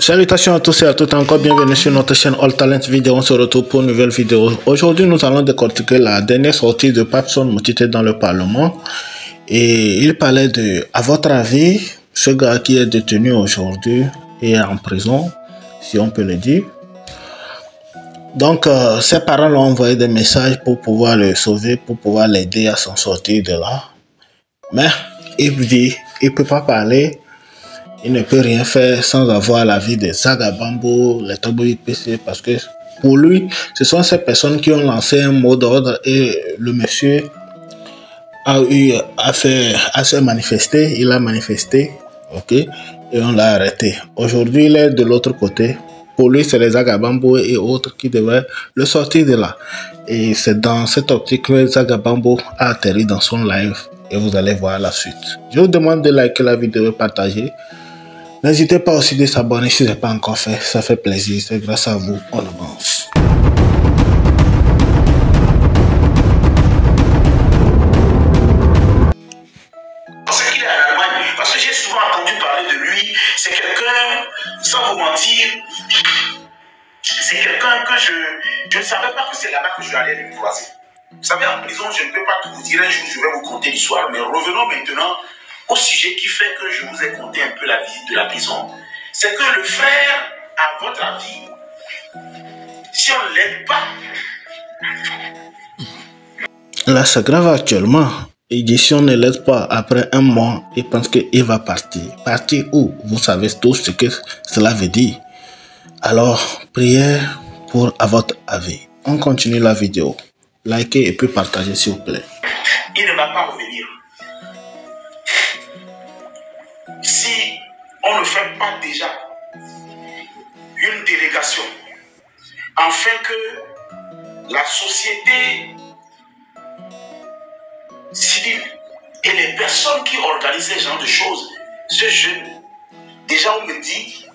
Salutations à tous et à toutes, encore bienvenue sur notre chaîne All Talent Vidéo. On se retrouve pour une nouvelle vidéo. Aujourd'hui, nous allons décortiquer la dernière sortie de Pape Motite dans le Parlement. Et il parlait de, à votre avis, ce gars qui est détenu aujourd'hui et en prison, si on peut le dire. Donc, ses parents lui ont envoyé des messages pour pouvoir le sauver, pour pouvoir l'aider à s'en sortir de là. Mais, il dit, il ne peut pas parler. Il ne peut rien faire sans avoir l'avis des Sagabambo, les Tobo IPC, parce que pour lui, ce sont ces personnes qui ont lancé un mot d'ordre et le monsieur a se manifester, il a manifesté, ok, et on l'a arrêté. Aujourd'hui, il est de l'autre côté. Pour lui, c'est les Zagabambo et autres qui devraient le sortir de là. Et c'est dans cette optique que Zagabambo a atterri dans son live et vous allez voir la suite. Je vous demande de liker la vidéo et partager. N'hésitez pas aussi de s'abonner si ce n'est pas encore fait, ça fait plaisir, c'est grâce à vous, on avance. Ce qu'il est en Allemagne, parce que j'ai souvent entendu parler de lui, c'est quelqu'un, sans vous mentir, c'est quelqu'un que je ne savais pas que c'est là-bas que je allais lui croiser. Vous savez, en prison, je ne peux pas tout vous dire, un jour je vais vous conter l'histoire, mais revenons maintenant au sujet qui fait que je vous ai conté un peu la visite de la prison. C'est que le frère, à votre avis, si on ne l'aide pas... Là, c'est grave actuellement. Il dit si on ne l'aide pas après un mois, il pense qu'il va partir. Partir où? Vous savez tous ce que cela veut dire. Alors, prière pour à votre avis. On continue la vidéo. Likez et puis partagez s'il vous plaît. Il ne va pas revenir. Si on ne fait pas déjà une délégation, afin que la société civile et les personnes qui organisent ce genre de choses, ce jeune, déjà on me dit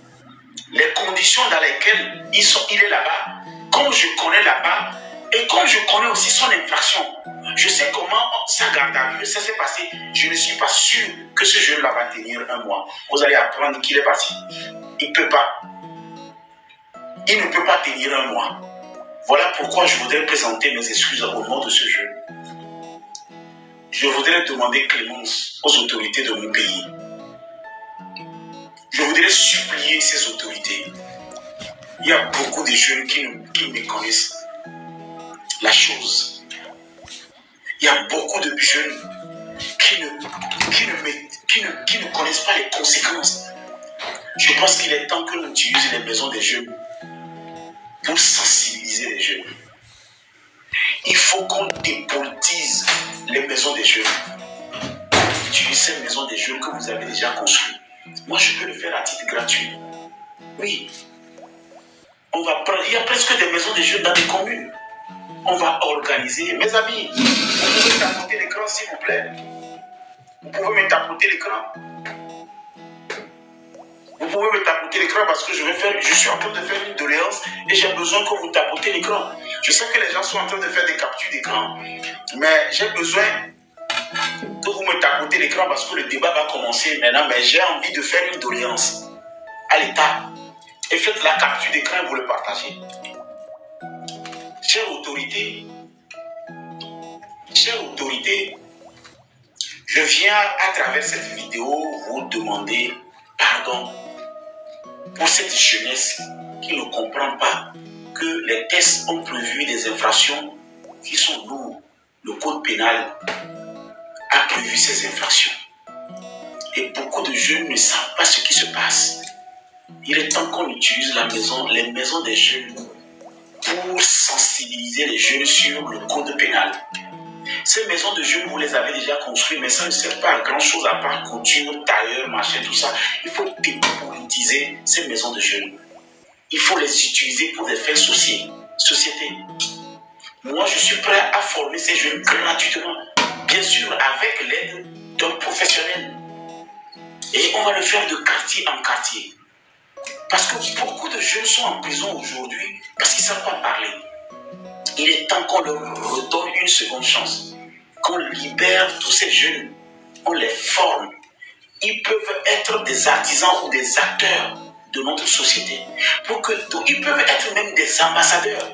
les conditions dans lesquelles il est là-bas, comme je connais là-bas, et comme je connais aussi son infraction. Je sais comment ça garde à vue, ça s'est passé. Je ne suis pas sûr que ce jeune-là va tenir un mois. Vous allez apprendre qu'il est parti. Il ne peut pas. Il ne peut pas tenir un mois. Voilà pourquoi je voudrais présenter mes excuses au nom de ce jeune. Je voudrais demander clémence aux autorités de mon pays. Je voudrais supplier ces autorités. Il y a beaucoup de jeunes qui méconnaissent la chose. Il y a beaucoup de jeunes qui ne connaissent pas les conséquences. Je pense qu'il est temps que l'on utilise les maisons des jeunes pour sensibiliser les jeunes. Il faut qu'on dépolitise les maisons des jeunes. Utilisez ces maisons des jeunes que vous avez déjà construites. Moi, je peux le faire à titre gratuit. Oui. Il y a presque des maisons des jeunes dans des communes. On va organiser. Mes amis, vous pouvez tapoter l'écran s'il vous plaît. Vous pouvez me tapoter l'écran. Vous pouvez me tapoter l'écran parce que je suis en train de faire une doléance et j'ai besoin que vous tapotez l'écran. Je sais que les gens sont en train de faire des captures d'écran, mais j'ai besoin que vous me tapotez l'écran parce que le débat va commencer maintenant, mais j'ai envie de faire une doléance à l'État. Et faites la capture d'écran et vous le partagez. Chère autorité, je viens à travers cette vidéo vous demander pardon pour cette jeunesse qui ne comprend pas que les textes ont prévu des infractions qui sont lourdes. Le code pénal a prévu ces infractions. Et beaucoup de jeunes ne savent pas ce qui se passe. Il est temps qu'on utilise les maisons des jeunes pour sensibiliser les jeunes sur le code pénal. Ces maisons de jeunes, vous les avez déjà construites, mais ça ne sert pas à grand chose à part couture, tailleur, machin, tout ça. Il faut dépolitiser ces maisons de jeunes. Il faut les utiliser pour des fins société. Moi, je suis prêt à former ces jeunes gratuitement, bien sûr avec l'aide d'un professionnel. Et on va le faire de quartier en quartier. Parce que beaucoup de jeunes sont en prison aujourd'hui parce qu'ils ne savent pas parler. Il est temps qu'on leur redonne une seconde chance. Qu'on libère tous ces jeunes. On les forme. Ils peuvent être des artisans ou des acteurs de notre société. Ils peuvent être même des ambassadeurs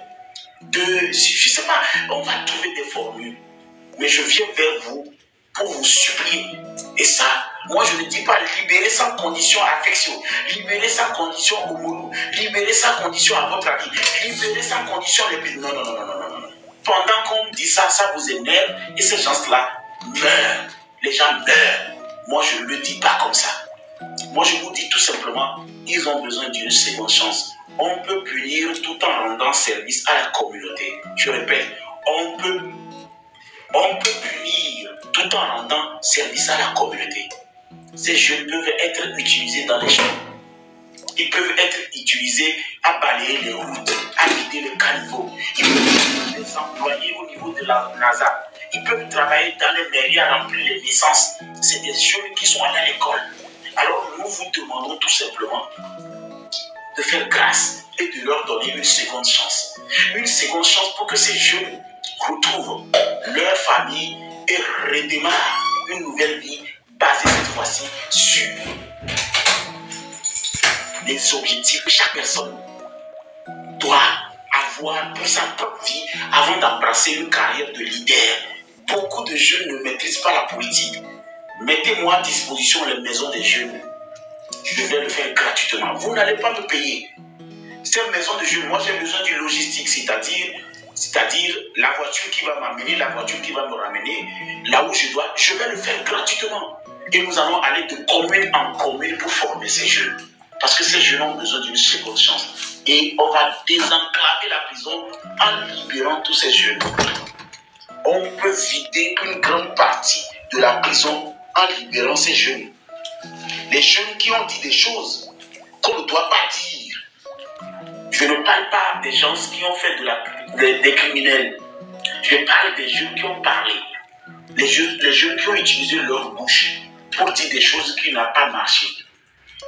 je ne sais pas, on va trouver des formules. Mais je viens vers vous pour vous supplier. Et ça, moi je ne dis pas libérer sans condition affection, libérer sans condition homo, libérer sans condition à votre avis, libérer sans condition les... Non. Pendant qu'on dit ça, ça vous énerve et ces gens-là meurent. Les gens meurent. Moi je ne le dis pas comme ça. Moi je vous dis tout simplement, ils ont besoin d'une seconde chance. On peut punir tout en rendant service à la communauté. Je répète, on peut punir tout en rendant service à la communauté. Ces jeunes peuvent être utilisés dans les champs. Ils peuvent être utilisés à balayer les routes, à vider le caniveau. Ils peuvent être des employés au niveau de la NASA. Ils peuvent travailler dans les mairies à remplir les licences. C'est des jeunes qui sont allés à l'école. Alors nous vous demandons tout simplement de faire grâce et de leur donner une seconde chance. Une seconde chance pour que ces jeunes retrouvent leur famille et redémarrent une nouvelle vie basée cette fois-ci sur les objectifs que chaque personne doit avoir pour sa propre vie avant d'embrasser une carrière de leader. Beaucoup de jeunes ne maîtrisent pas la politique. Mettez-moi à disposition les maisons des jeunes. Je vais le faire gratuitement. Vous n'allez pas me payer. Cette maison de jeunes, moi j'ai besoin d'une logistique, c'est-à-dire la voiture qui va m'amener, la voiture qui va me ramener là où je dois, je vais le faire gratuitement. Et nous allons aller de commune en commune pour former ces jeunes. Parce que ces jeunes ont besoin d'une seconde chance. Et on va désenclaver la prison en libérant tous ces jeunes. On peut vider une grande partie de la prison en libérant ces jeunes. Les jeunes qui ont dit des choses qu'on ne doit pas dire. Je ne parle pas des gens qui ont fait des criminels. Je parle des jeunes qui ont parlé. Les jeunes qui ont utilisé leur bouche pour dire des choses qui n'ont pas marché.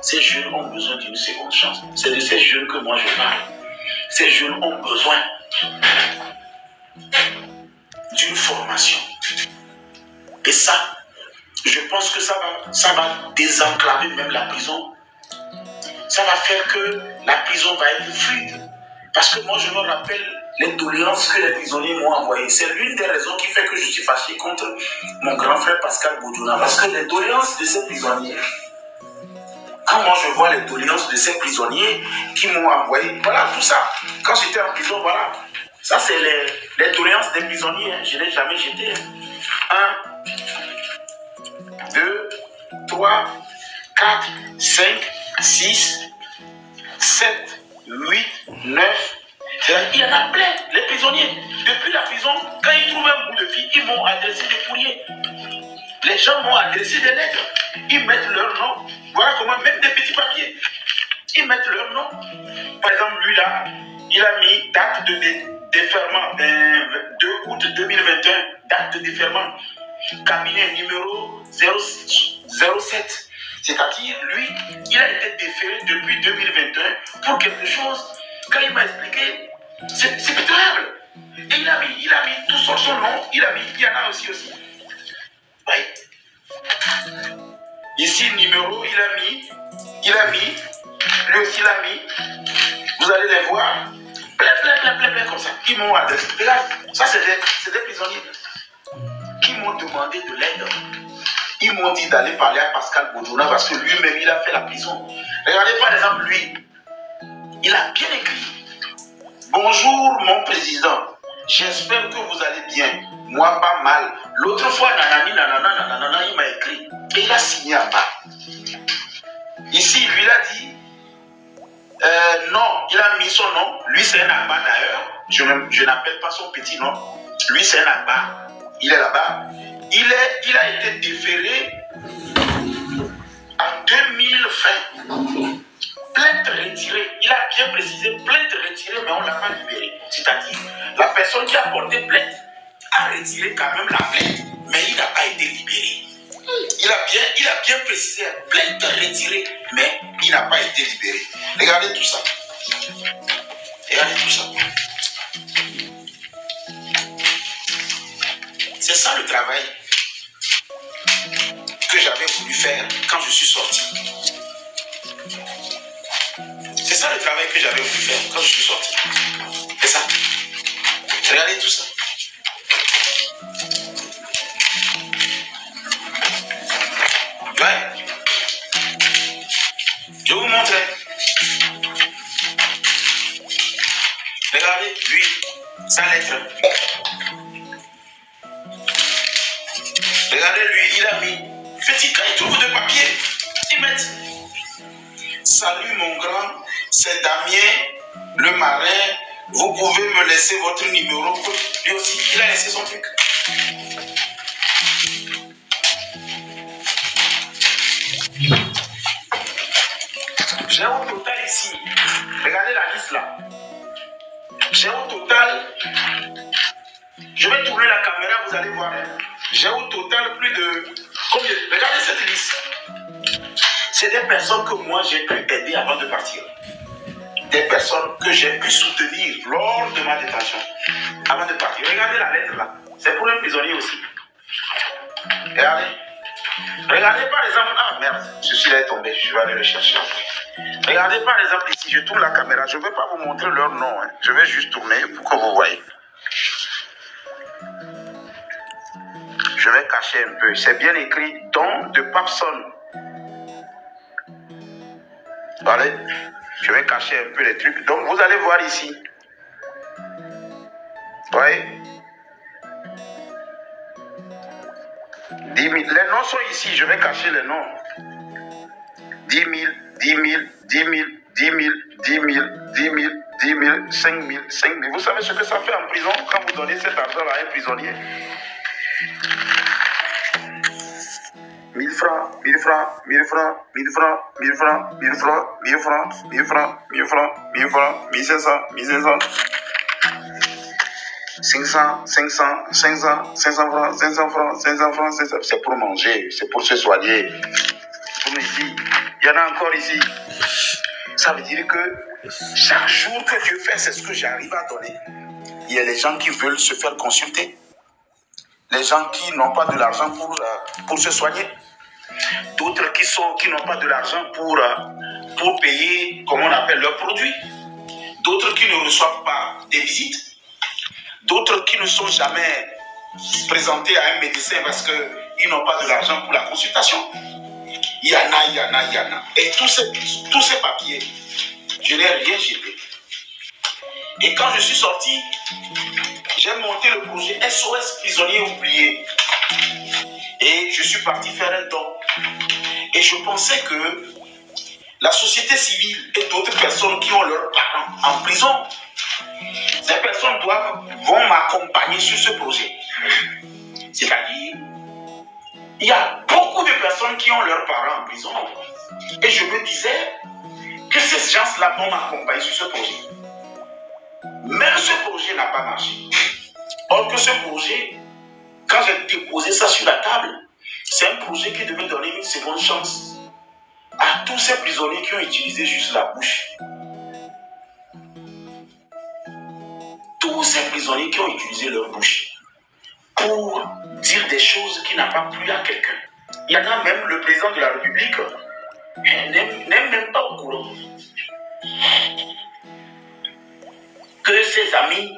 Ces jeunes ont besoin d'une seconde chance. C'est de ces jeunes que moi je parle. Ces jeunes ont besoin d'une formation. Et ça, je pense que ça va désenclaver même la prison. Ça va faire que la prison va être fluide. Parce que moi, je me rappelle les doléances que les prisonniers m'ont envoyées. C'est l'une des raisons qui fait que je suis fâché contre mon grand frère Pascal Boudjouna. Parce que les doléances de ces prisonniers, quand moi je vois les doléances de ces prisonniers qui m'ont envoyé, voilà tout ça. Quand j'étais en prison, voilà. Ça, c'est les doléances des prisonniers. Hein. Je n'ai jamais jeté. 1, 2, 3, 4, 5, 6, 7, 8, 9. Il y en a plein, les prisonniers. Depuis la prison, quand ils trouvent un bout de fille, ils m'ont adressé des courriers. Les gens m'ont adressé des lettres. Ils mettent leur nom. Voilà comment, même des petits papiers. Ils mettent leur nom. Par exemple, lui là, il a mis date de déferment, 2 août 2021, date de déferment. Cabinet numéro 07. C'est-à-dire, lui, il a été déféré depuis 2021 pour quelque chose. Quand il m'a expliqué, c'est pétable. Et il a mis tout son nom, il y en a aussi. Oui. Ici, numéro, il a mis, lui aussi il a mis, vous allez les voir, plein comme ça. Ils m'ont adressé. Regarde, ça c'est des prisonniers qui m'ont demandé de l'aide. Ils m'ont dit d'aller parler à Pascal Boudjouna parce que lui-même, il a fait la prison. Regardez par exemple lui. Il a bien écrit. Bonjour mon président. J'espère que vous allez bien. Moi, pas mal. L'autre fois, nanana, il m'a écrit. Et il a signé en bas. Ici, lui, il a dit. Non, il a mis son nom. Lui, c'est un Agba d'ailleurs. Je n'appelle pas son petit nom. Lui, c'est un Agba. Il est là-bas. Il a été déféré en 2020. Plainte retirée. Il a bien précisé plainte retirée, mais on ne l'a pas libéré. C'est-à-dire, la personne qui a porté plainte a retiré quand même la plainte, mais il n'a pas été libéré. Il a bien précisé plainte retirée, mais il n'a pas été libéré. Regardez tout ça. Regardez tout ça. C'est ça le travail que j'avais voulu faire quand je suis sorti. ça le travail que j'avais voulu faire quand je suis sorti. C'est ça. Regardez tout ça. Ouais. Je vous montre. Regardez, lui, sa lettre. Regardez, lui, il a mis. Petit, quand il trouve de papier, il met. Salut mon grand, c'est Damien, le marin. Vous pouvez me laisser votre numéro. Lui aussi, il a laissé son truc. J'ai au total ici. Regardez la liste là. J'ai au total. Je vais tourner la caméra, vous allez voir. J'ai au total plus de. Combien? Regardez cette liste. C'est des personnes que moi j'ai pu aider avant de partir. Des personnes que j'ai pu soutenir lors de ma détention. Avant de partir. Regardez la lettre là. C'est pour un prisonnier aussi. Regardez. Regardez par exemple. Ah merde, celui-là est tombé. Je vais aller le chercher. Regardez par exemple ici. Je tourne la caméra. Je ne vais pas vous montrer leur nom. Hein. Je vais juste tourner pour que vous voyez. Je vais cacher un peu. C'est bien écrit don de Papson. Allez, je vais cacher un peu les trucs. Donc, vous allez voir ici. Vous voyez? 10 000. Les noms sont ici. Je vais cacher les noms. 10 000, 10 000, 10 000, 10 000, 10 000, 10 000, 10 000, 5 000, 5 000. Vous savez ce que ça fait en prison quand vous donnez cet argent à un prisonnier? 1000 francs, 1000 francs, 1000 francs, 1000 francs, 1000 francs, 1000 francs, 1000 francs, 1000 francs, 1000 francs, 1000 francs, 1500, 1500, 500, 500, 500, 500 francs, 500 francs, 500 francs, c'est pour manger, c'est pour se soigner. Comme ici, il y en a encore ici. Ça veut dire que chaque jour que je fais, c'est ce que j'arrive à donner. Il y a les gens qui veulent se faire consulter. Les gens qui n'ont pas de l'argent pour se soigner. D'autres qui n'ont pas de l'argent pour payer, comme on appelle, leurs produits. D'autres qui ne reçoivent pas des visites. D'autres qui ne sont jamais présentés à un médecin parce qu'ils n'ont pas de l'argent pour la consultation. Il y en a, il y en a, il y en a. Et tous ces papiers, je n'ai rien jeté. Et quand je suis sorti, j'ai monté le projet SOS Prisonniers Oubliés. Et je suis parti faire un don. Et je pensais que la société civile et d'autres personnes qui ont leurs parents en prison, ces personnes vont m'accompagner sur ce projet. C'est-à-dire, il y a beaucoup de personnes qui ont leurs parents en prison. Et je me disais que ces gens-là vont m'accompagner sur ce projet. Même ce projet n'a pas marché. Or que ce projet, quand j'ai déposé ça sur la table, c'est un projet qui devait donner une seconde chance à tous ces prisonniers qui ont utilisé juste la bouche. Tous ces prisonniers qui ont utilisé leur bouche pour dire des choses qui n'ont pas plu à quelqu'un. Il y en a même, le président de la République n'est même pas au courant que ses amis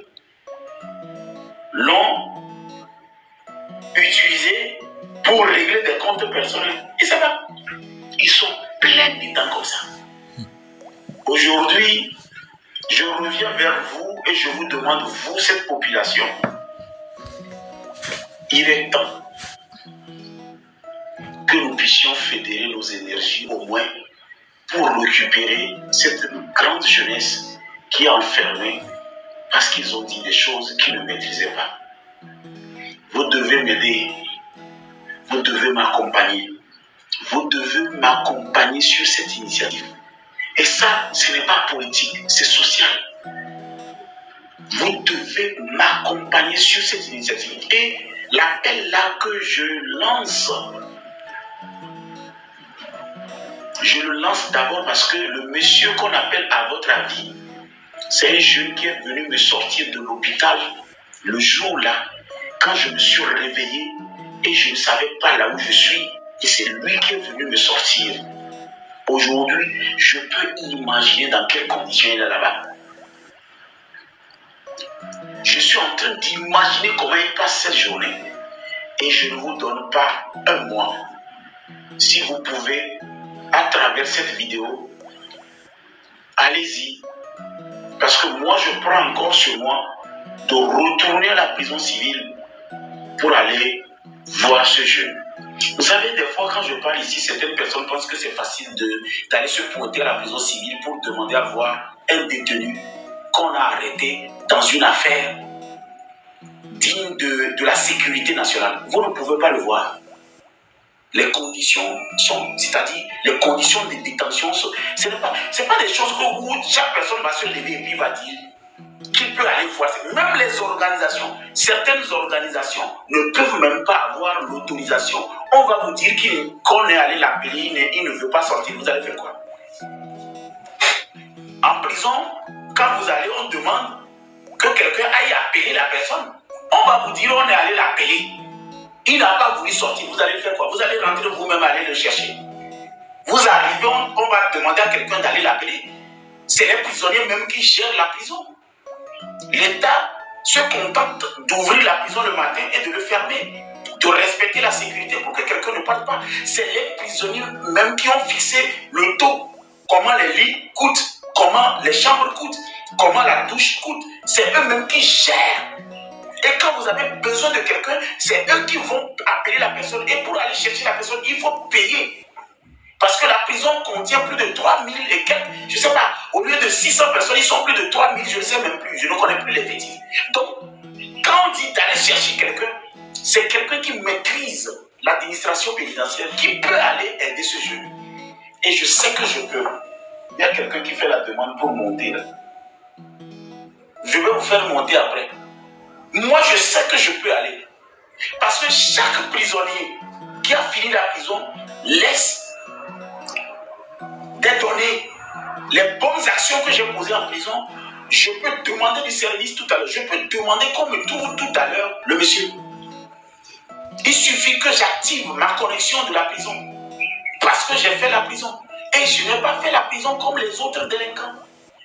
l'ont utilisé pour régler des comptes personnels. Et ça va. Ils sont pleins de temps comme ça. Aujourd'hui, je reviens vers vous et je vous demande, vous, cette population, il est temps que nous puissions fédérer nos énergies au moins pour récupérer cette grande jeunesse qui est enfermée parce qu'ils ont dit des choses qu'ils ne maîtrisaient pas. Vous devez m'aider. Vous devez m'accompagner. Vous devez m'accompagner sur cette initiative. Et ça, ce n'est pas politique, c'est social. Vous devez m'accompagner sur cette initiative. Et l'appel là que je lance le lance d'abord parce que le monsieur qu'on appelle à votre avis, c'est un jeune qui est venu me sortir de l'hôpital le jour-là, quand je me suis réveillé et je ne savais pas là où je suis. Et c'est lui qui est venu me sortir. Aujourd'hui, je peux imaginer dans quelles conditions il est là-bas. Je suis en train d'imaginer comment il passe cette journée. Et je ne vous donne pas un mois. Si vous pouvez, à travers cette vidéo, allez-y. Parce que moi, je prends encore sur moi de retourner à la prison civile pour aller voir ce jeune. Vous savez, des fois, quand je parle ici, certaines personnes pensent que c'est facile d'aller se pointer à la prison civile pour demander à voir un détenu qu'on a arrêté dans une affaire digne de la sécurité nationale. Vous ne pouvez pas le voir. Les conditions sont, c'est-à-dire les conditions de détention, ce n'est pas des choses où chaque personne va se lever et puis va dire qu'il peut aller voir. Même les organisations, certaines organisations ne peuvent même pas avoir l'autorisation. On va vous dire qu'on est allé l'appeler, il ne veut pas sortir. Vous allez faire quoi? En prison, quand vous allez, on demande que quelqu'un aille appeler la personne. On va vous dire on est allé l'appeler. Il n'a pas voulu sortir. Vous allez faire quoi? Vous allez rentrer vous-même aller le chercher. Vous arrivez, on va demander à quelqu'un d'aller l'appeler. C'est les prisonniers même qui gèrent la prison. L'État se contente d'ouvrir la prison le matin et de le fermer, de respecter la sécurité pour que quelqu'un ne parte pas. C'est les prisonniers même qui ont fixé le taux, comment les lits coûtent, comment les chambres coûtent, comment la douche coûte. C'est eux-mêmes qui gèrent. Et quand vous avez besoin de quelqu'un, c'est eux qui vont appeler la personne. Et pour aller chercher la personne, il faut payer. Parce que la prison contient plus de 3000 et quelques, je ne sais pas, au lieu de 600 personnes, ils sont plus de 3000, je ne sais même plus, je ne connais plus l'effectif. Donc, quand on dit d'aller chercher quelqu'un, c'est quelqu'un qui maîtrise l'administration pénitentiaire, qui peut aller aider ce jeune. Et je sais que je peux. Il y a quelqu'un qui fait la demande pour monter là. Je vais vous faire monter après. Moi, je sais que je peux aller. Parce que chaque prisonnier qui a fini la prison laisse des données, les bonnes actions que j'ai posées en prison. Je peux demander du service tout à l'heure. Je peux demander qu'on me trouve tout à l'heure le monsieur. Il suffit que j'active ma connexion de la prison. Parce que j'ai fait la prison. Et je n'ai pas fait la prison comme les autres délinquants.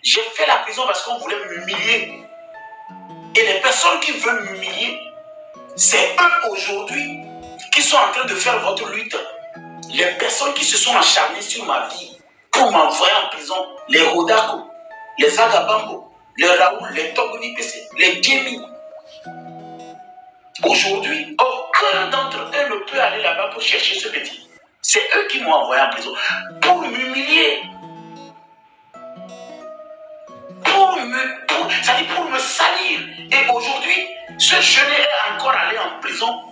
J'ai fait la prison parce qu'on voulait m'humilier. Et les personnes qui veulent m'humilier, c'est eux aujourd'hui qui sont en train de faire votre lutte. Les personnes qui se sont acharnées sur ma vie pour m'envoyer en prison, les Rodako, les Agabambo, les Raoul, les Togoni PC, les Djemi. Aujourd'hui, aucun d'entre eux ne peut aller là-bas pour chercher ce petit. C'est eux qui m'ont envoyé en prison pour m'humilier. C'est-à-dire pour me salir. Et aujourd'hui, ce jeune est encore allé en prison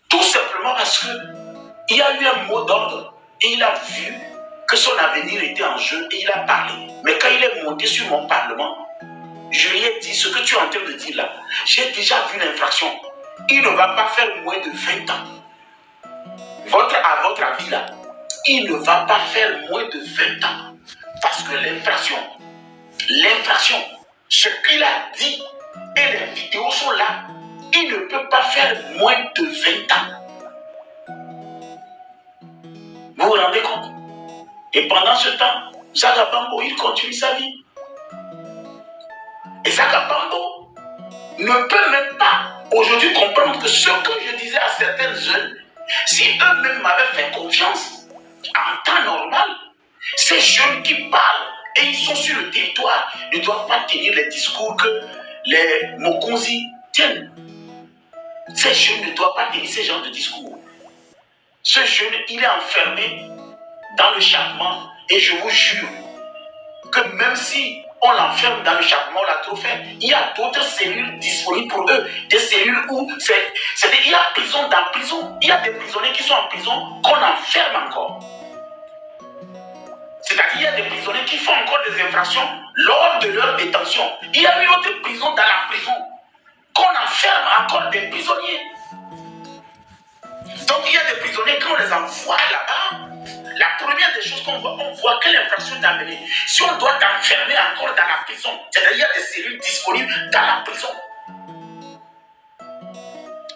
tout simplement parce qu'il y a eu un mot d'ordre et il a vu que son avenir était en jeu et il a parlé. Mais quand il est monté sur mon parlement, je lui ai dit ce que tu es en train de dire là. J'ai déjà vu l'infraction. Il ne va pas faire moins de 20 ans. À votre avis là, il ne va pas faire moins de 20 ans. Parce que l'infraction, ce qu'il a dit et les vidéos sont là, il ne peut pas faire moins de 20 ans. Vous vous rendez compte? Et pendant ce temps, Zagabambo, il continue sa vie. Et Zagabambo ne peut même pas aujourd'hui comprendre que ce que je disais à certains jeunes, si eux-mêmes m'avaient fait confiance, en temps normal, ces jeunes qui parlent et ils sont sur le territoire ne doivent pas tenir les discours que les Mokonzi tiennent. Ces jeunes ne doivent pas tenir ce genre de discours. Ce jeune, il est enfermé dans le chapement et je vous jure que même si on l'enferme dans le chapement, on l'a trop fait, il y a d'autres cellules disponibles pour eux. Des cellules où il y a prison dans prison. Il y a des prisonniers qui sont en prison qu'on enferme encore. C'est-à-dire qu'il y a des prisonniers qui font encore des infractions lors de leur détention. Il y a une autre prison dans la prison qu'on enferme encore des prisonniers. Donc il y a des prisonniers, quand on les envoie là-bas, la première des choses qu'on voit, on voit quelle infraction t'a amené. Si on doit t'enfermer encore dans la prison, c'est-à-dire qu'il y a des cellules disponibles dans la prison,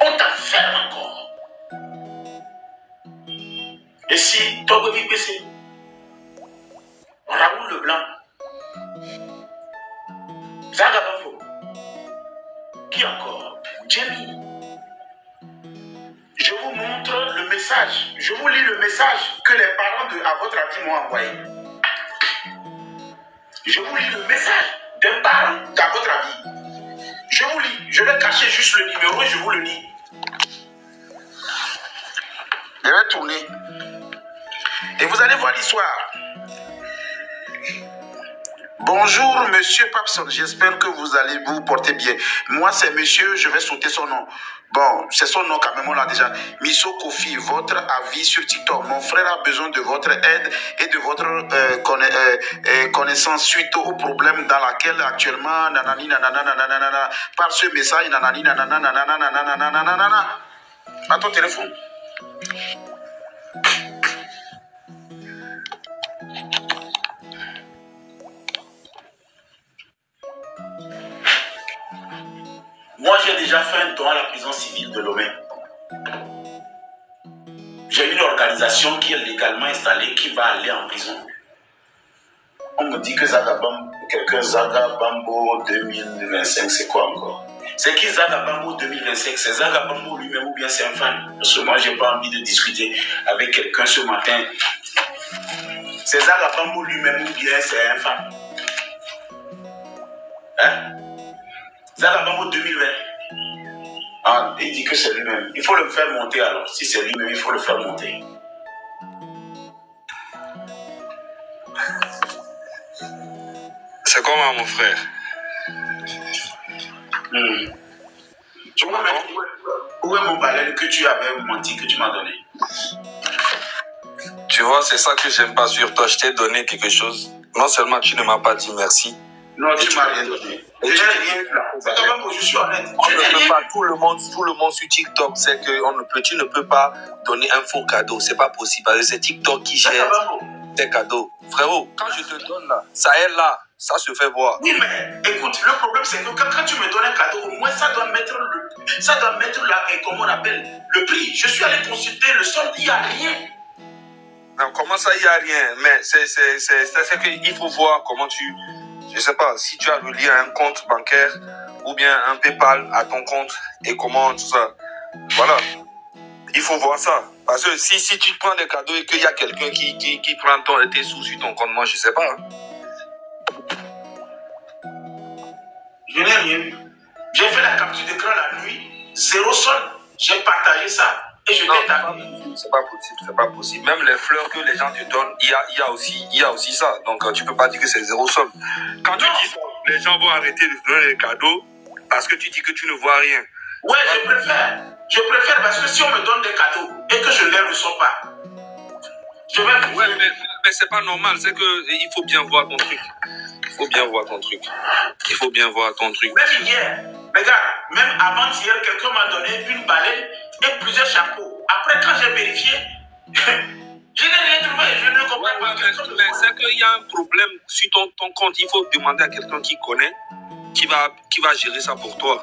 on t'enferme encore. Et si Togo vit baisser, Raoul Leblanc, Zaga Bambo. Qui encore? Jamie. Je vous montre le message. Je vous lis le message que les parents à votre avis m'ont envoyé. Je vous lis le message d'un parent à votre avis. Je vous lis. Je vais cacher juste le numéro et je vous le lis. Je vais tourner. Et vous allez voir l'histoire. Bonjour, monsieur Papson. J'espère que vous allez vous porter bien. Moi, c'est monsieur, je vais sauter son nom. Bon, c'est son nom quand même, on l'a déjà. Misso Kofi, votre avis sur TikTok. Mon frère a besoin de votre aide et de votre connaissance suite au problème dans lequel actuellement, nanani, nanana, nanana, par ce message, nanani, nanana, nanana, nanana, nanana. À ton téléphone. Moi, j'ai déjà fait un don à la prison civile de Lomé. J'ai une organisation qui est légalement installée, qui va aller en prison. On me dit que quelqu'un Zaga Bambo 2025, c'est quoi encore? C'est qui Zaga Bambo 2025? C'est Zaga Bambo lui-même ou bien c'est un fan? Parce que moi, je n'ai pas envie de discuter avec quelqu'un ce matin. C'est Zaga Bambo lui-même ou bien c'est un fan? Hein? Zaga Bambo 2020. Ah, il dit que c'est lui-même. Il faut le faire monter alors. Si c'est lui-même, il faut le faire monter. C'est comment, mon frère? Tu vois, où est mon baleine que tu avais menti, que tu m'as donné? Tu vois, c'est ça que j'aime pas sur toi. Je t'ai donné quelque chose. Non seulement tu ne m'as pas dit merci. Non, tu m'as rien donné. Je n'ai rien eu là. C'est quand même, je suis honnête. Tout le monde sur TikTok sait que tu ne peux pas donner un faux cadeau. C'est pas possible. Parce que c'est TikTok qui gère tes cadeaux. Frérot, quand je te donne là, ça est là. Ça se fait voir. Oui, mais écoute, le problème c'est que quand tu me donnes un cadeau, au moins ça doit mettre là, et comment on appelle, le prix. Je suis allé consulter le solde, il n'y a rien. Non, comment ça, il n'y a rien? Mais c'est qu'il faut voir comment je sais pas, si tu as relié un compte bancaire ou bien un PayPal à ton compte et comment tout ça. Voilà. Il faut voir ça. Parce que si tu prends des cadeaux et qu'il y a quelqu'un qui prend tes sous sur ton compte, moi je sais pas. Hein. Je n'ai rien eu. J'ai fait la capture d'écran la nuit, 0 solde. J'ai partagé ça et je t'ai tapé. C'est pas possible. Même les fleurs que les gens te donnent, il y a aussi ça. Donc tu peux pas dire que c'est 0 solde. Quand tu dis ça, les gens vont arrêter de te donner les cadeaux parce que tu dis que tu ne vois rien. Ouais, je préfère. Je préfère parce que si on me donne des cadeaux et que je ne les reçois pas, je vais vous... Ouais, mais c'est pas normal. C'est que il faut bien voir ton truc. Il faut bien voir ton truc. Même hier, regarde, même avant-hier, quelqu'un m'a donné une baleine et plusieurs chapeaux. Après, quand j'ai vérifié, je n'ai rien trouvé. Je ne comprends pas. Mais c'est qu'il y a un problème sur ton compte. Il faut demander à quelqu'un qui connaît, qui va gérer ça pour toi.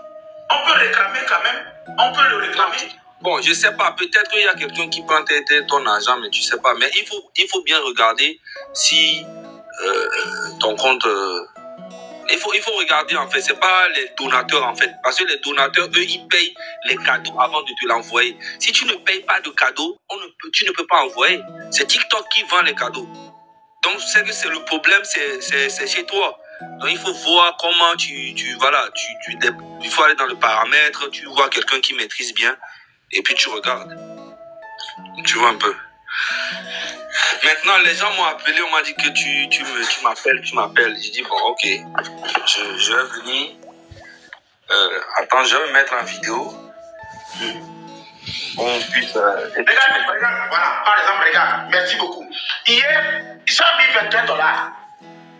On peut réclamer quand même. On peut le réclamer. Bon, je sais pas. Peut-être qu'il y a quelqu'un qui prend ton argent, mais tu sais pas. Mais il faut bien regarder si ton compte... Il faut regarder en fait, c'est pas les donateurs en fait, parce que les donateurs, eux, ils payent les cadeaux avant de te l'envoyer. Si tu ne payes pas de cadeaux, tu ne peux pas envoyer. C'est TikTok qui vend les cadeaux. Donc c'est que c'est le problème, c'est chez toi. Donc il faut voir comment il faut aller dans le paramètre, tu vois quelqu'un qui maîtrise bien, et puis tu regardes. Tu vois un peu. Maintenant, les gens m'ont appelé, on m'a dit que tu m'appelles. J'ai dit, bon, ok, je vais venir. Attends, je vais me mettre en vidéo. On puisse... Regarde, voilà, par exemple, regarde, merci beaucoup. Hier, ils ont mis $21.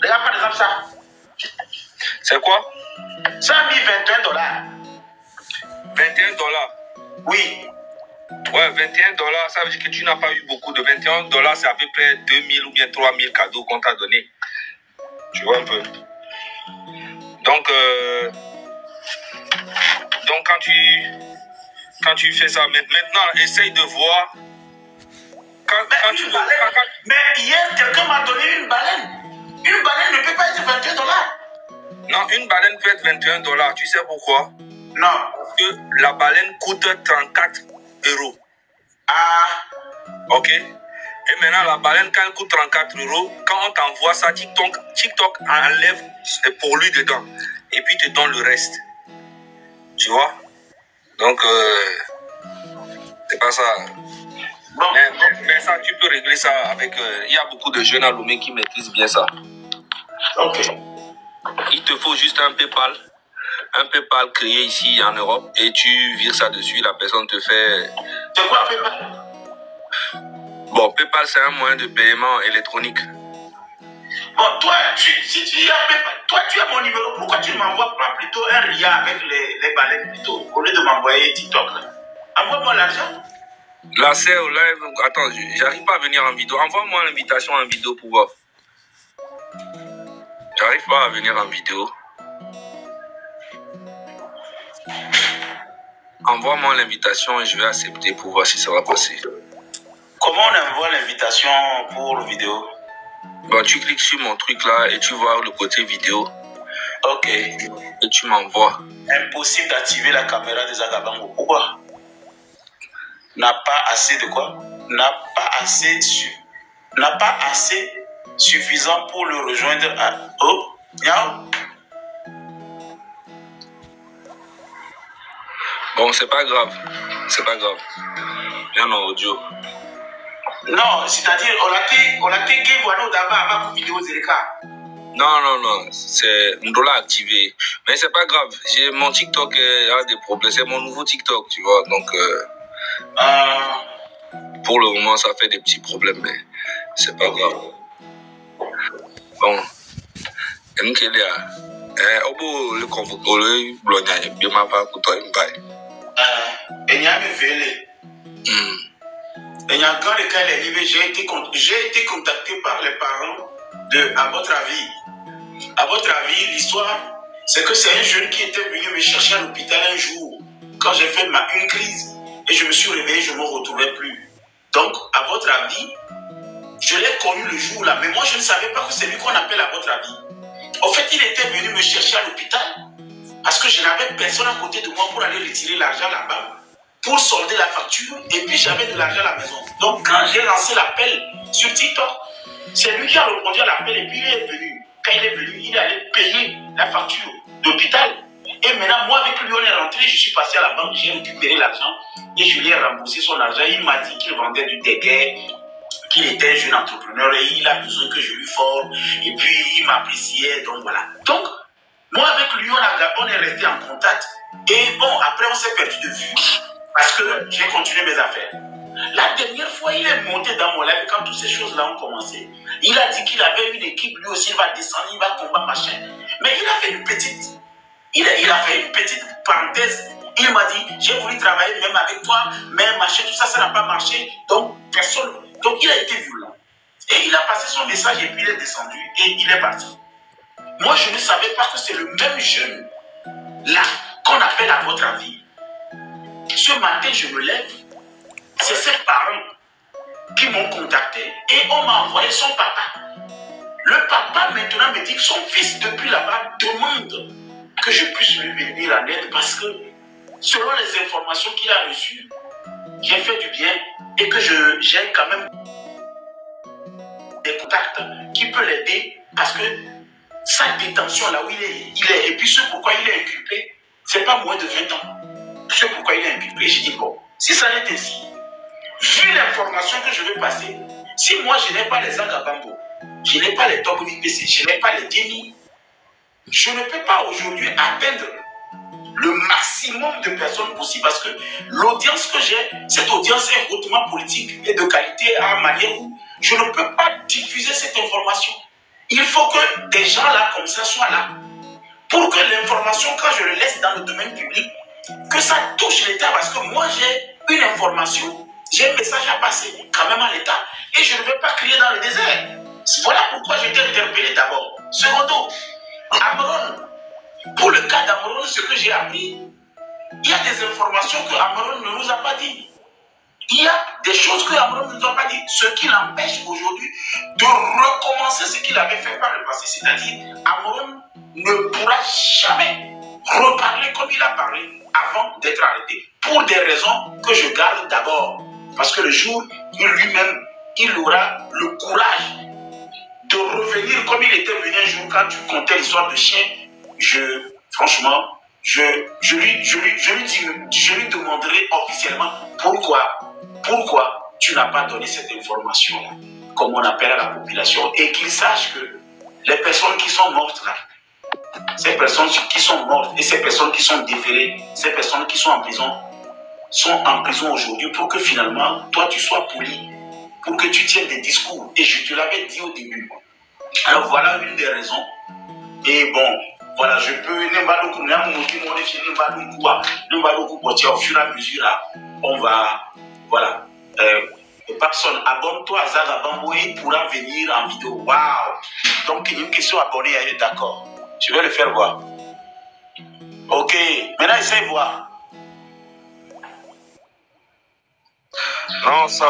Regarde, par exemple, ça. C'est quoi? Ça a mis $21. $21? Oui. Ouais, $21, ça veut dire que tu n'as pas eu beaucoup de $21, c'est à peu près 2000 ou bien 3000 cadeaux qu'on t'a donné. Tu vois un peu. Donc quand tu fais ça, maintenant, essaye de voir. Mais hier, quelqu'un m'a donné une baleine. Une baleine ne peut pas être 21 $. Non, une baleine peut être 21 $. Tu sais pourquoi? Non. Parce que la baleine coûte 34 €. Ah. Ok. Et maintenant, la baleine, quand elle coûte 34 €, quand on t'envoie ça, TikTok enlève pour lui dedans. Et puis te donne le reste. Tu vois? Donc, c'est pas ça. Bon. Mais ça, tu peux régler ça avec... Il y a beaucoup de jeunes à Lomé qui maîtrisent bien ça. Ok. Il te faut juste un PayPal. Un PayPal créé ici en Europe. Et tu vires ça dessus. La personne te fait... C'est quoi PayPal? Bon, PayPal, c'est un moyen de paiement électronique. Bon, toi, si tu as PayPal, toi, tu as mon numéro. Pourquoi tu ne m'envoies pas plutôt un RIA avec les baleines plutôt, au lieu de m'envoyer TikTok là? Envoie-moi l'argent. Là, c'est au live. Attends, j'arrive pas à venir en vidéo. Envoie-moi l'invitation en vidéo pour voir. J'arrive pas à venir en vidéo. Envoie-moi l'invitation et je vais accepter pour voir si ça va passer. Comment on envoie l'invitation pour vidéo? Bon, tu cliques sur mon truc là et tu vois le côté vidéo. Ok. Et tu m'envoies. Impossible d'activer la caméra des Agabango. Pourquoi? N'a pas assez de quoi? N'a pas assez suffisant pour le rejoindre à... Oh, Miao. Bon, c'est pas grave. C'est pas grave. Viens en audio. Non, c'est-à-dire, on a été gay voilà d'abord pour vidéo Zerika. Non. C'est Ndola activé. Mais c'est pas grave. Mon TikTok a des problèmes. C'est mon nouveau TikTok, tu vois. Donc, pour le moment, ça fait des petits problèmes, mais c'est pas grave. Bon. Obo le convoqué, le blogna, bien ma va pour toi, Et il y a mes vélés. Et il y a quand les cas les livres, j'ai été contacté par les parents de, à votre avis, l'histoire, c'est que c'est un jeune qui était venu me chercher à l'hôpital un jour, quand j'ai fait une crise, et je me suis réveillé, je ne me retrouvais plus. Donc, à votre avis, je l'ai connu le jour là, mais moi je ne savais pas que c'est lui qu'on appelle à votre avis. En fait, il était venu me chercher à l'hôpital, parce que je n'avais personne à côté de moi pour aller retirer l'argent là-bas, pour solder la facture, et puis j'avais de l'argent à la maison. Donc quand j'ai lancé l'appel sur TikTok, c'est lui qui a répondu à l'appel, et puis il est venu. Quand il est venu, il allait payer la facture d'hôpital. Et maintenant, moi avec lui, on est rentré, je suis passé à la banque, j'ai récupéré l'argent, et je lui ai remboursé son argent. Il m'a dit qu'il vendait du déguet, qu'il était un jeune entrepreneur, et il a besoin que je lui forme, et puis il m'appréciait, donc voilà. Donc, moi avec lui, on est resté en contact, et bon, après on s'est perdu de vue, parce que j'ai continué mes affaires. La dernière fois, il est monté dans mon live quand toutes ces choses-là ont commencé. Il a dit qu'il avait une équipe, lui aussi, il va descendre, il va combattre, machin. Mais il a fait une petite... Il a fait une petite parenthèse. Il m'a dit, j'ai voulu travailler même avec toi, mais machin, tout ça, ça n'a pas marché. Donc, personne... Donc, il a été violent. Et il a passé son message et puis il est descendu et il est parti. Moi, je ne savais pas que c'est le même jeune là qu'on appelle à votre avis. Ce matin, je me lève. C'est ses parents qui m'ont contacté et on m'a envoyé son papa. Le papa maintenant me dit que son fils depuis là-bas demande que je puisse lui venir en aide parce que selon les informations qu'il a reçues, j'ai fait du bien et que j'ai quand même des contacts qui peuvent l'aider parce que sa détention là où il est et puis ce pourquoi il est inculpé, c'est pas moins de 20 ans. Ce pourquoi il est inculpé. J'ai dit bon, si ça n'est ainsi, vu l'information que je vais passer, si moi je n'ai pas les Agabambo, je n'ai pas les Top VPC, je n'ai pas les Demi, je ne peux pas aujourd'hui atteindre le maximum de personnes possible parce que l'audience que j'ai, cette audience est hautement politique et de qualité à manière où je ne peux pas diffuser cette information. Il faut que des gens là comme ça soient là pour que l'information, quand je le laisse dans le domaine public, que ça touche l'État parce que moi j'ai une information, j'ai un message à passer quand même à l'État et je ne veux pas crier dans le désert. Voilà pourquoi j'ai été interpellé d'abord. Secondo, Amron, pour le cas d'Amron, ce que j'ai appris, il y a des informations que Amron ne nous a pas dit. Il y a des choses que Amoron ne nous a pas dit, ce qui l'empêche aujourd'hui de recommencer ce qu'il avait fait par le passé. C'est-à-dire, Amoron ne pourra jamais reparler comme il a parlé avant d'être arrêté. Pour des raisons que je garde d'abord. Parce que le jour où lui-même, il aura le courage de revenir comme il était venu un jour quand tu comptais l'histoire de chien, franchement, je lui demanderai officiellement pourquoi tu n'as pas donné cette information-là, comme on appelle à la population, et qu'il sache que les personnes qui sont mortes là, ces personnes qui sont mortes et ces personnes qui sont déférées, ces personnes qui sont en prison aujourd'hui pour que finalement, toi, tu sois poli, pour que tu tiennes des discours. Et je te l'avais dit au début. Alors voilà une des raisons. Et bon, voilà, je peux, au fur et à mesure, là, on va, voilà. Papson, abonne-toi à Zaga Bambo et il pourra venir en vidéo. Waouh! Donc, il y a une question abonnée à eux, d'accord. Je vais le faire voir. Ok, maintenant essaye de voir. Non, ça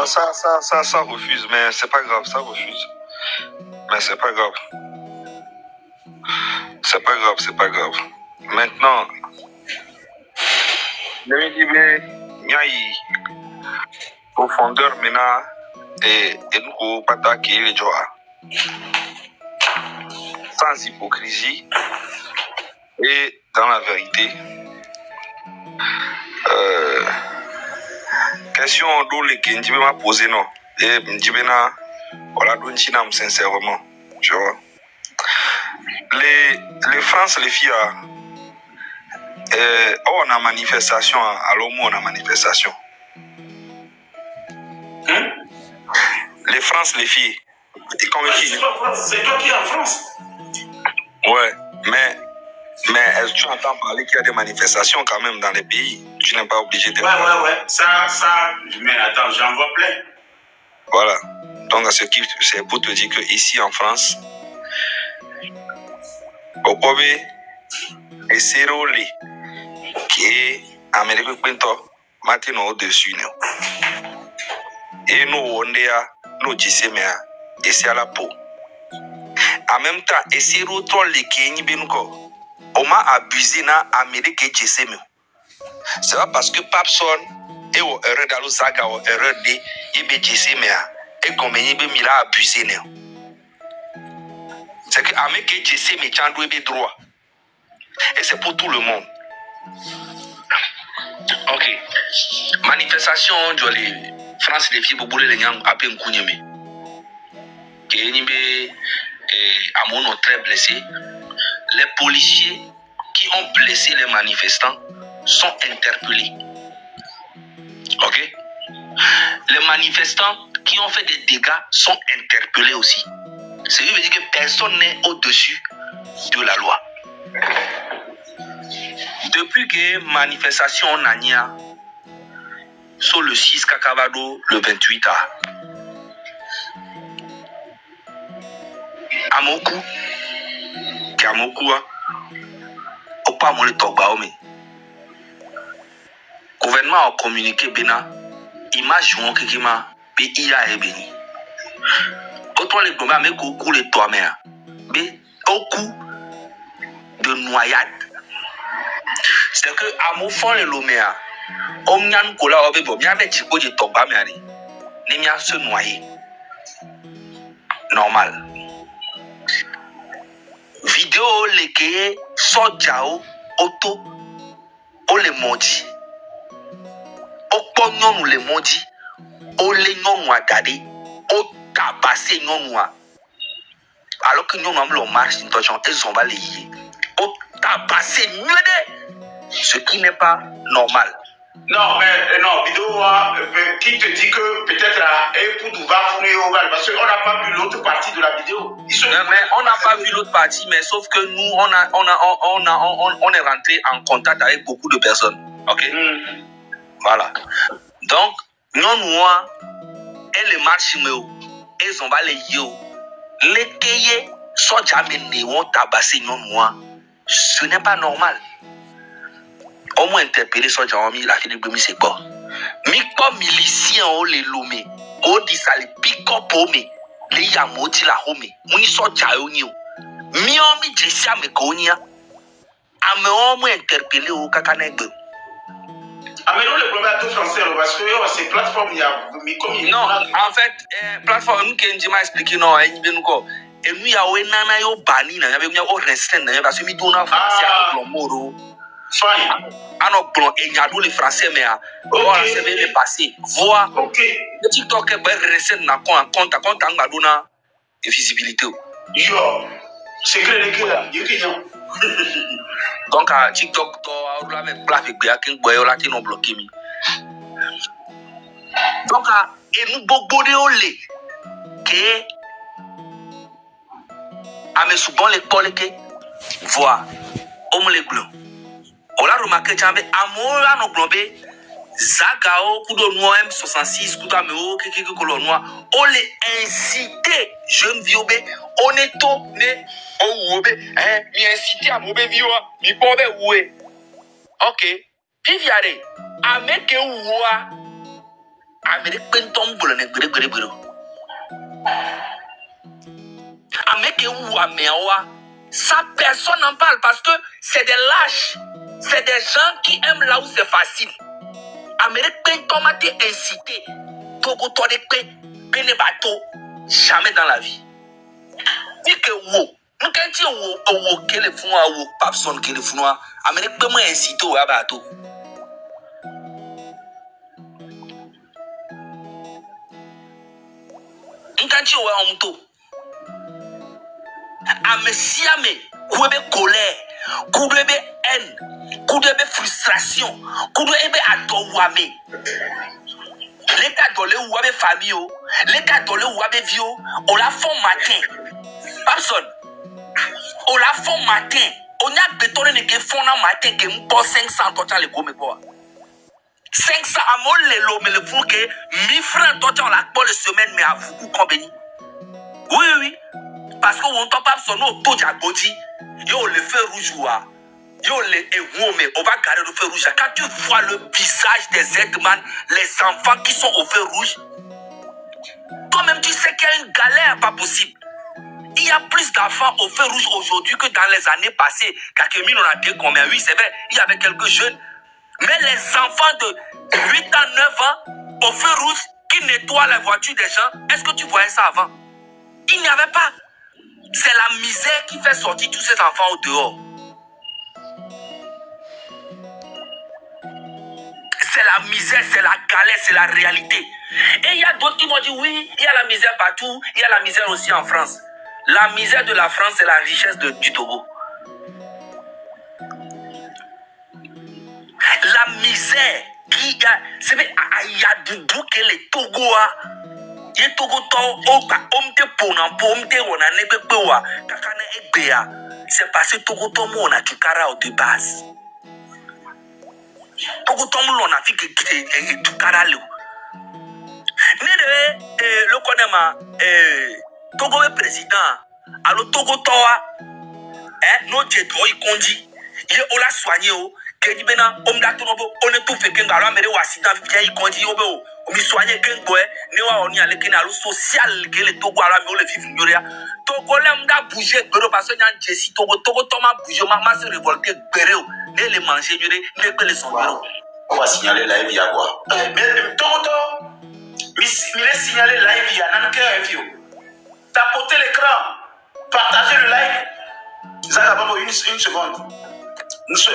refuse, mais c'est pas grave, ça refuse. Mais c'est pas grave. C'est pas grave. Maintenant, profondeur maintenant et nous pas attaquer les gens sans hypocrisie et dans la vérité. Question d'où les Kenji m'a posé non et m'dibena voilà d'où n'china sincèrement, tu vois. Les France les filles on a manifestation alors moi on a manifestation. Les France les filles. C'est toi qui es en France. Ouais, mais est-ce que tu entends parler qu'il y a des manifestations quand même dans les pays? Tu n'es pas obligé de... Ouais. Ça, mais attends, j'en vois plein. Voilà. Donc, c'est pour te dire qu'ici en France, au Kobe, et c'est rôlé qui est Amérique Pinto, maintenant au-dessus. Et nous, on est à nous disons, et c'est à la peau. En même temps, et c'est rôle les Kenyans, on m'a abusé dans l'Amérique et GCM. C'est pas parce que Papson est au erreur dans le Zaga, au erreur de GCM, et comme il a abusé. C'est que l'Amérique et GCM ont des droits. Et c'est pour tout le monde. Ok. Manifestation, les France, les filles, pour les gens, à peine Kounyeme. À mon nom très blessé. Les policiers qui ont blessé les manifestants sont interpellés. Ok? Les manifestants qui ont fait des dégâts sont interpellés aussi. Ce qui veut dire que personne n'est au-dessus de la loi. Depuis que manifestation Nania sur le 6 Kakavado le 28 a Amoku pas mon Togbaome. Gouvernement a communiqué Bénin, image ou qui m'a payé à Ebeni. Autant les gommes avec au coup les toits mais au coup de noyade. C'est que à mon fond les loméa, on n'yan kola obebo, bien avec chico de Togbame ari, n'imia se noyer. Normal. Vidéo les que Sojao auto o le modi o pognon ou le modi o le non ou adade o tabassé non ou alors que nous même le marche intention ils ont balayé o tabassé ce qui n'est pas normal. Non, mais non, vidéo qui te dit que peut-être parce qu'on n'a pas vu l'autre partie de la vidéo. Mais on n'a pas vu l'autre partie, mais sauf que nous, on est rentré en contact avec beaucoup de personnes. Ok? Voilà. Donc, nous, et les marches, ils ont balayé. Les cahiers sont jamais néo tabassé, ce n'est pas normal. Au moins interpellé sur Jeremy, la fille de Bumi, c'est bon. Mikpo milicien o le lome. Ko di sa le pick-up ome. Le yamoti la home. Muni so jayo ni o. Mi o mi jesia me konia. Ame o mo interpellé o kakanegbe. Ah mais nous le problème à tout français parce que ces plateformes il y a non en fait plateforme nous kenji m'a expliqué non e be nous ko e nous ya we nana yo bani na ya be o restreint na parce que mi dona français à moro fine ano plan e nya do le français mais voilà c'est bien passé voix OK le TikTok e be restreint na compte ngba dona et visibilité yo c'est clair que là yo kinyo donc à TikTok to la même place que kin boyo la ti non bloqué mi donc et nous bobo de olé que à me souvent l'école que voir homme les blancs on l'a remarqué jambe amour là no blobé zagao kudo noir M66 kudo ameo kiki kolo noir on les inciter jeune viobé honnêto né o wobe mi inciter à mobe vioa mi pobe oué OK viviare ameke ouwa Amérique pentom bolo ne gbere Amérique ou amewa ça personne n'en parle parce que c'est des lâches c'est des gens qui aiment là où c'est facile Amérique pentom a été incité Togo to de pe bene bateau jamais dans la vie dit que wo nous quand tu wo que le fou wo papson que le fou Amérique pe moi incité au bateau Nkanchi wa omto amesiame kuebe colère kuebe haine kuebe frustration kuebe atowame l'état dolé ou abe famille l'état dolé ou abe vieux on la fond matin personne on la fond matin on a bétonné ne que fond na matin que m'po 500 total le go me quoi 500 amol le mais le fou que 1000 francs total la pour le semaine mais à vous combien oui parce que on t'en parle son auto diaboti yo le feu rouge wa yo le mais on va garder le feu rouge quand tu vois le visage des Edman les enfants qui sont au feu rouge toi-même tu sais qu'il y a une galère pas possible il y a plus d'enfants au feu rouge aujourd'hui que dans les années passées Kakemi on a dit combien oui c'est vrai il y avait quelques jeunes mais les enfants de 8 ans 9 ans au feu rouge qui nettoient la voiture des gens est-ce que tu voyais ça avant il n'y avait pas c'est la misère qui fait sortir tous ces enfants au dehors c'est la misère, c'est la galère, c'est la réalité. Et il y a d'autres qui vont dire oui, il y a la misère partout, il y a la misère aussi en France. La misère de la France, c'est la richesse du Togo. La misère qui y a, c'est il y a du bout que les Togo a. Les Togo c'est parce que Togo Tomo on a du carao de base. Togo Tomo on a fait que du carao. Le konema Togo est président. Alors Togo Toa, no jeto i konji. Il on l'a soigné o. Keni bena omda tonobo on est tout fait que ngalo amere wasida via i konji obe o. Omi soigné kengo ne wa oni ale kena lo social que le Togo ala me le vivre nyoria. Togo lemda bouger bero parce que nyan jesi Togo toma bouger ma se révolter bero ne le manger nyore ne pe le son bero. On va signaler live il y a quoi? Mais Togo il est signalé live il y a nanke review. Tapotez l'écran, partagez le live. Zagababo une seconde.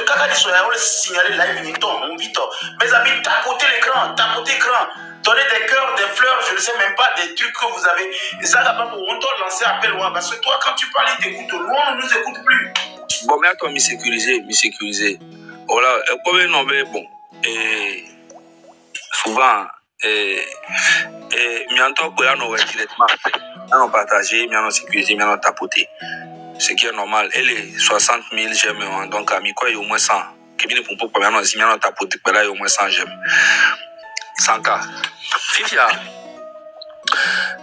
Quand on est signalé live, on vite. Mes amis, tapotez l'écran, donnez des cœurs, des fleurs, je ne sais même pas, des trucs que vous avez. Zagababo, on doit lancer appel, parce que toi, quand tu parles, il t'écoute. Nous, on ne nous écoute plus. Bon, mais attends, m'y sécuriser. Voilà, le problème, non, mais bon. Et souvent, mi entend que là, nous directement, nous partagé, nous sécurisé, nous tapoté. Ce qui est normal. Elle est 60 000 j'aime, donc à mi quoi, il y a au moins 100. Qui vient pour pas nous si nous tapoté, là, il y a au moins 100 j'aime. 100 cas. Fifia.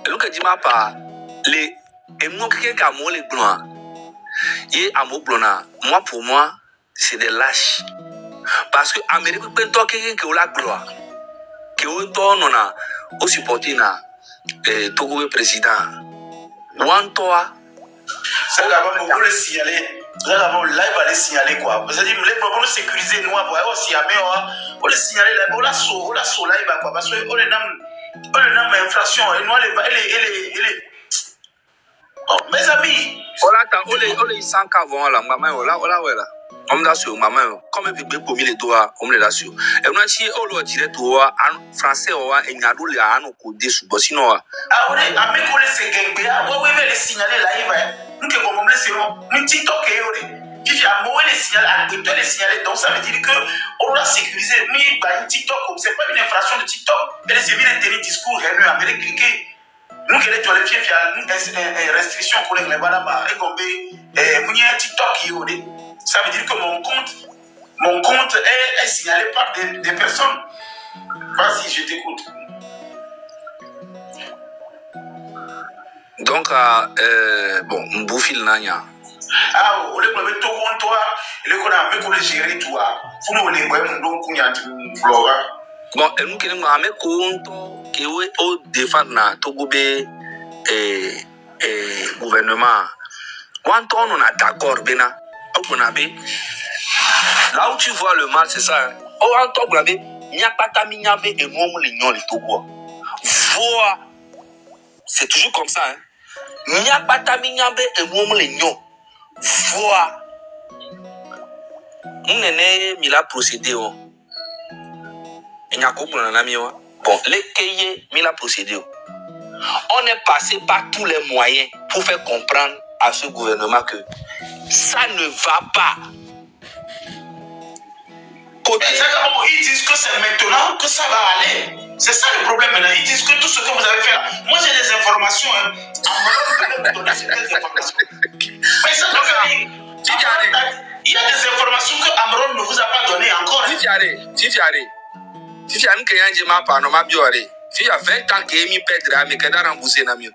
Donc, dis-moi pas, les, et moi, quelqu'un qui a les blancs, et à mon blanc, moi, pour moi, c'est des lâches. Parce que Amérique, quand quelqu'un qui a la gloire, que autant on a au supporté na Togo président. Wantoa. Ça va le signaler. Là, il va les signaler quoi. C'est-à-dire, les problèmes sécurisés, nous, aussi, on les signaler là, on la saut là, il va quoi. Parce qu'on est dans l'inflation, et nous, oh, mes amis. On les 100 avant là, maman, là. On l'a sur maman, comme un bébé pour les doigts, on l'a sur. Et on a dit, on l'a tiré tout en français, et il y a deux là, on a codé sous Bossino. Ah, on est à mes collègues, c'est Gengbea, on va les signaler là, il va. Nous, que vous me laissez, nous, TikTok, il a moué les signaux, les signaler. Donc, ça veut dire qu'on doit sécuriser. Mais, TikTok, c'est pas une infraction de TikTok. Elle est bien de discours, elle a cliqué. Nous qui les filles, il y a une restriction pour les là-bas. Et comme il y a TikTok, ça veut dire que mon compte est signalé par des personnes. Vas-y, je t'écoute. Donc, bon, on bouffe le nanya. Ah, on est pour le Togo, toi, le qu'on a mis pour le gérer, toi. Faut nous les voir, donc, on y a du flora. Bon, et nous qui nous avons compte que au défendre na Togo gouvernement. Quand on a d'accord, bena, là où tu vois le mal, c'est ça. Oh, en tant que et moi, les Togo. Voilà. C'est toujours comme ça. Et moi, les voilà. On est mis la procédé. Bon, les cahiers, mis la procédure. On est passé par tous les moyens pour faire comprendre à ce gouvernement que ça ne va pas. Ils disent que c'est maintenant que ça va aller. C'est ça le problème maintenant. Ils disent que tout ce que vous avez fait là. Moi j'ai des informations. Amron peut vous donner certaines informations. Mais ça ne fait rien. Il y a des informations que Amron ne vous a pas données encore. Si tu as si il y a 20 ans que Emi perdra, mais qu'il a remboursé na mieux. 20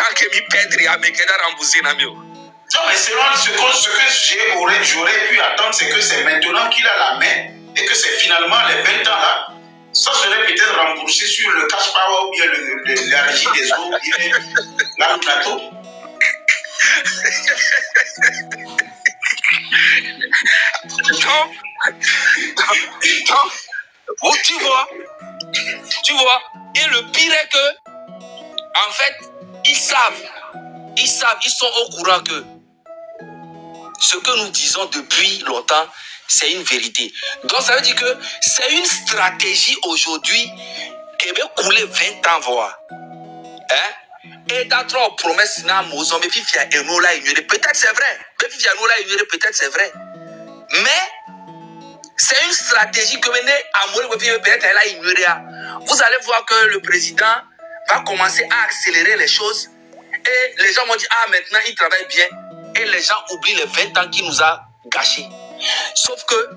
ans que Emi perdra, mais qu'il a remboursé na mieux. Non, mais selon ce que j'aurais pu attendre, c'est que c'est maintenant qu'il a la main et que c'est finalement les 20 ans là, ça serait peut-être remboursé sur le cash power ou bien la régie des eaux ou bien la plateau. Donc, tu vois, et le pire est que, en fait, ils sont au courant que ce que nous disons depuis longtemps, c'est une vérité. Donc, ça veut dire que c'est une stratégie aujourd'hui qui va couler 20 ans, voir. Hein? Et dans trois promesses, peut-être c'est vrai. Peut-être c'est vrai. Mais c'est une stratégie que peut-être elle a ignoré. Vous allez voir que le président va commencer à accélérer les choses. Et les gens vont dire, ah, maintenant, il travaille bien. Et les gens oublient les 20 ans qu'il nous a gâchés. Sauf que,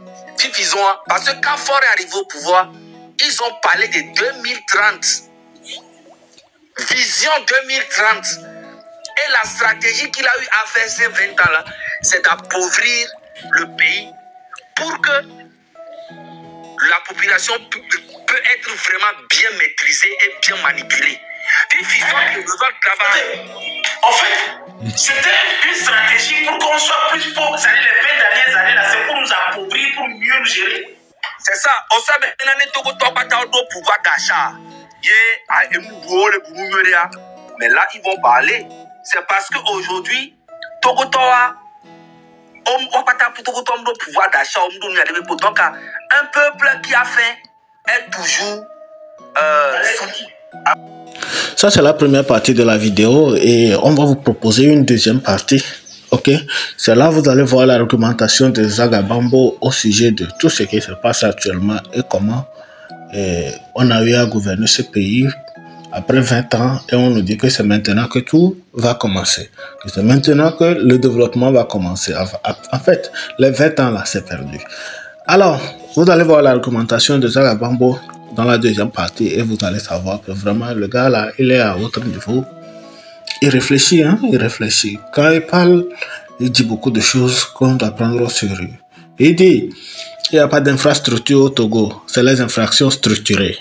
parce que quand Faure est arrivé au pouvoir, ils ont parlé de 2030. Vision 2030. Et la stratégie qu'il a eu à faire ces 20 ans-là, c'est d'appauvrir le pays pour que la population peut être vraiment bien maîtrisée et bien manipulée. En fait, c'était une stratégie pour qu'on soit plus pauvres. C'est-à-dire les 20 dernières années, là, c'est pour nous appauvrir, pour mieux nous gérer. C'est ça. On sait maintenant que pouvoir d'achat. Mais là, ils vont parler. C'est parce qu'aujourd'hui, Togotoa, on pas de pouvoir d'achat. Donc, un peuple qui a faim est toujours soumis. Ça, c'est la première partie de la vidéo et on va vous proposer une deuxième partie. Ok, c'est là vous allez voir l'argumentation de Zagabambo au sujet de tout ce qui se passe actuellement et comment on a eu à gouverner ce pays après 20 ans et on nous dit que c'est maintenant que tout va commencer. Que c'est maintenant que le développement va commencer. En fait, les 20 ans là, c'est perdu. Alors, vous allez voir l'argumentation de Zagabambo dans la deuxième partie et vous allez savoir que vraiment le gars là, il est à autre niveau. Il réfléchit, hein, il réfléchit. Quand il parle, il dit beaucoup de choses qu'on doit prendre au sérieux. Il dit, il n'y a pas d'infrastructure au Togo, c'est les infractions structurées.